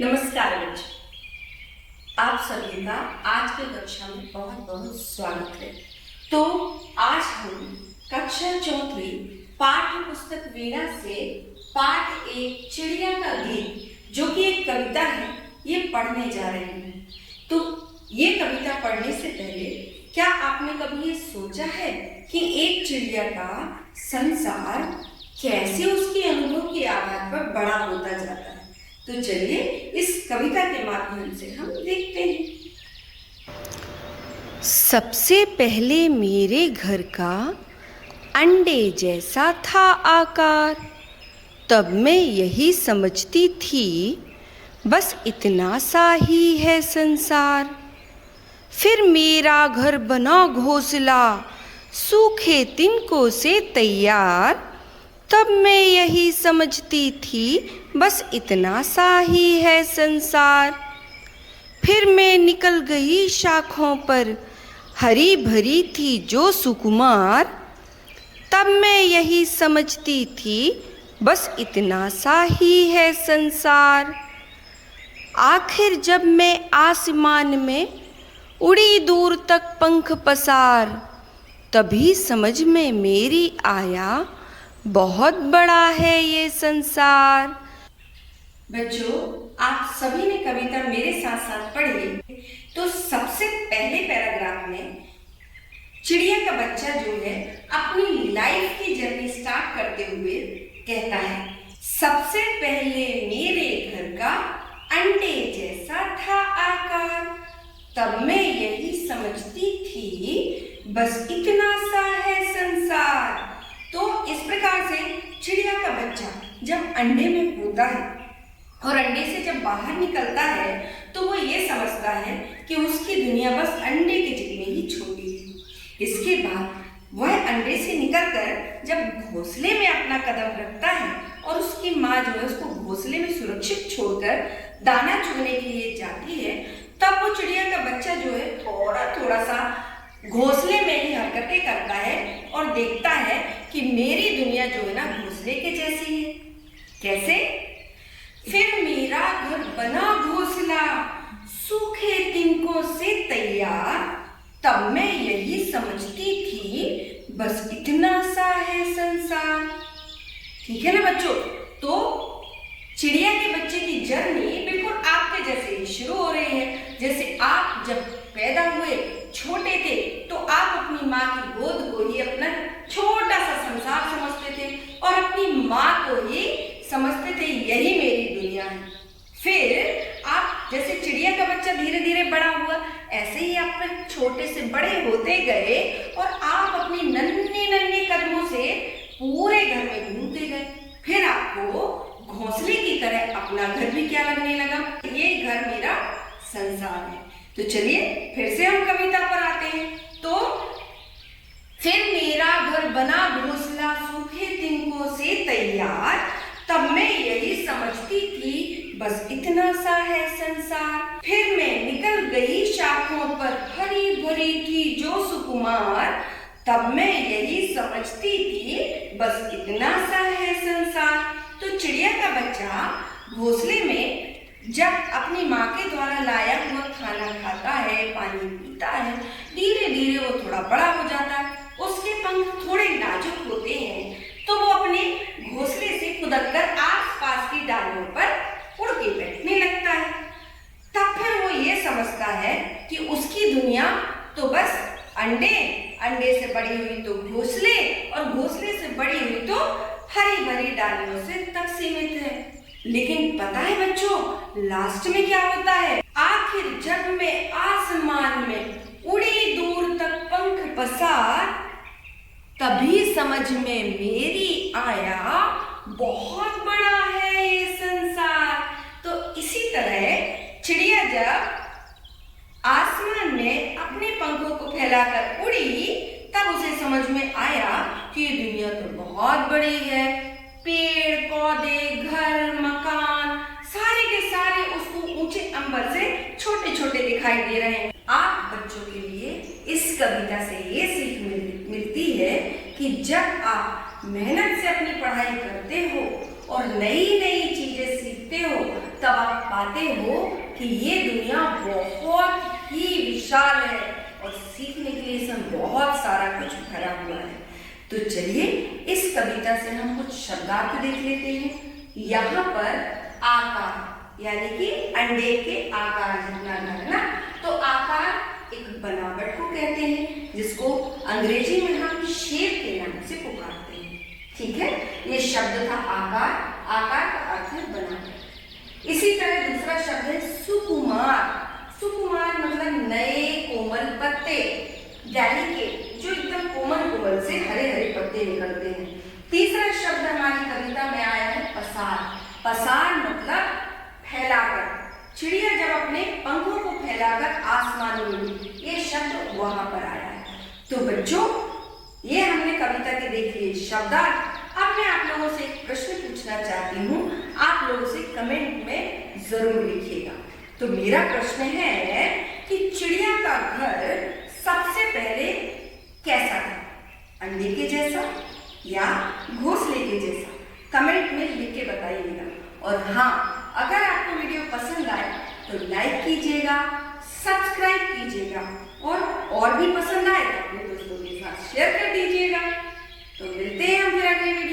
नमस्कार बच्चों, आप सभी का आज की कक्षा में बहुत बहुत स्वागत है। तो आज हम कक्षा चौथी पाठ्य पुस्तक वीणा से पाठ एक चिड़िया का गीत जो कि एक कविता है, ये पढ़ने जा रहे हैं। तो ये कविता पढ़ने से पहले क्या आपने कभी ये सोचा है कि एक चिड़िया का संसार कैसे उसके अनुभव के आधार पर बड़ा होता जाता है? तो चलिए इस कविता के माध्यम से हम देखते हैं। सबसे पहले मेरे घर का अंडे जैसा था आकार, तब मैं यही समझती थी बस इतना सा ही है संसार। फिर मेरा घर बना घोंसला सूखे तिनकों से तैयार, तब मैं यही समझती थी बस इतना सा ही है संसार। फिर मैं निकल गई शाखों पर, हरी भरी थी जो सुकुमार, तब मैं यही समझती थी बस इतना सा ही है संसार। आखिर जब मैं आसमान में उड़ी दूर तक पंख पसार, तभी समझ में मेरी आया बहुत बड़ा है ये संसार। बच्चों, आप सभी ने कविता मेरे साथ साथ पढ़ी। तो सबसे पहले पैराग्राफ में चिड़िया का बच्चा जो है अपनी लाइफ की जर्नी स्टार्ट करते हुए कहता है, सबसे पहले मेरे घर का अंडे जैसा था आकार, तब मैं यही समझती थी बस इतना सा है संसार। तो इस प्रकार से चिड़िया का बच्चा जब अंडे में होता है और अंडे से जब बाहर निकलता है तो वो ये समझता है कि उसकी दुनिया बस अंडे के जितनी ही छोटी है। इसके बाद वह अंडे से निकलकर जब घोंसले में अपना कदम रखता है और उसकी माँ जो है उसको घोंसले में सुरक्षित छोड़कर दाना चुगने के लिए जाती है, तब वो चिड़िया का बच्चा जो है थोड़ा थोड़ा सा घोंसले में ही हरकतें करता है और देखता है कि मेरी दुनिया जो है ना घोंसले के जैसी है। कैसे? फिर मेरा घर बना घोंसला सूखे तिनकों से तैयार, तब मैं यही समझती थी बस इतना सा है संसार। ठीक है ना बच्चों? तो चिड़िया के बच्चे की जर्नी बिल्कुल आपके जैसे ही शुरू हो रही है। जैसे आप जब पैदा हुए छोटे थे तो आप अपनी माँ की गोद को ही अपना छोटा सा संसार समझते थे और अपनी माँ को ही समझते थे यही मेरी दुनिया है। फिर आप जैसे चिड़िया का बच्चा धीरे धीरे बड़ा हुआ, ऐसे ही आप छोटे से बड़े होते गए और आप अपनी नन्हे नन्हे कदमों से पूरे घर में घूमते गए। फिर आपको घोंसले की तरह अपना घर भी क्या लगने लगा, ये घर मेरा संसार है। तो चलिए फिर से हम कविता पर आते हैं। तो फिर मेरा घर बना घोंसला सूखे तिनकों से तैयार, तब मैं यही समझती थी बस इतना सा है संसार। फिर मैं निकल गई शाखों पर, हरी भरी थी जो सुकुमार, तब मैं यही समझती थी बस इतना सा है संसार। तो चिड़िया का बच्चा घोंसले में जब अपनी माँ के द्वारा लाया हुआ खाना खाता है, पानी पीता है, धीरे धीरे वो थोड़ा बड़ा हो जाता है। उसके पंख थोड़े नाजुक होते हैं तो वो अपने घोंसले से खुदकर आसपास की डालियों पर उड़ के बैठने लगता है। तब फिर वो ये समझता है कि उसकी दुनिया तो बस अंडे, अंडे से बड़ी हुई तो घोंसले और घोंसले से बड़ी हुई तो हरी भरी डालियों से तक सीमित है। लेकिन पता है बच्चों, लास्ट में क्या होता है? आखिर जब मैं आसमान में उड़ी दूर तक पंख पसार, तभी समझ में मेरी आया बहुत बड़ा है ये संसार। तो इसी तरह चिड़िया जब आसमान में अपने पंखों को फैलाकर उड़ी, तब उसे समझ में आया कि ये दुनिया तो बहुत बड़ी है। पेड़ पौधे, घर, मकान सारे के सारे उसको ऊंचे अंबर से छोटे छोटे दिखाई दे रहे हैं। आप बच्चों के लिए इस कविता से ये सीख मिलती है कि जब आप मेहनत से अपनी पढ़ाई करते हो और नई नई चीजें सीखते हो, तब आप पाते हो कि ये दुनिया बहुत ही विशाल है और सीखने के लिए इसमें बहुत सारा कुछ भरा हुआ है। तो चलिए इस कविता से हम कुछ शब्दार्थ देख लेते हैं। यहाँ पर आकार यानी कि अंडे के आकार जितना घर ना, तो आकार एक बनावट को कहते हैं जिसको अंग्रेजी में हम शेप के नाम से पुकारते हैं। ठीक है, ये शब्द था आकार। आकार का अर्थ है बनावट। इसी तरह दूसरा शब्द है सुकुमार। सुकुमार मतलब नए कोमल पत्ते, डेलिकेट, जो एकदम कोमल कोमल से हरे हरे पत्ते निकलते हैं। तीसरा शब्द हमारी कविता में आया है पसार। पसार मतलब फैलाकर। चिड़िया जब अपने पंखों को फैलाकर आसमान में उड़ी, ये शब्द वहां पर आया है। तो बच्चों, ये हमने कविता के देख लिए शब्दार्थ। अब मैं आप लोगों से एक प्रश्न पूछना चाहती हूँ, आप लोगों से कमेंट में जरूर लिखिएगा। तो मेरा प्रश्न है कि चिड़िया का घर सबसे पहले कैसा था? अंडे के जैसा या घोंसले के जैसा? कमेंट में लिख के बताइएगा। और हाँ, अगर आपको वीडियो पसंद आए तो लाइक कीजिएगा, सब्सक्राइब कीजिएगा और भी पसंद आए तो अपने दोस्तों के साथ शेयर कर दीजिएगा। तो मिलते हैं हम फिर अगले वीडियो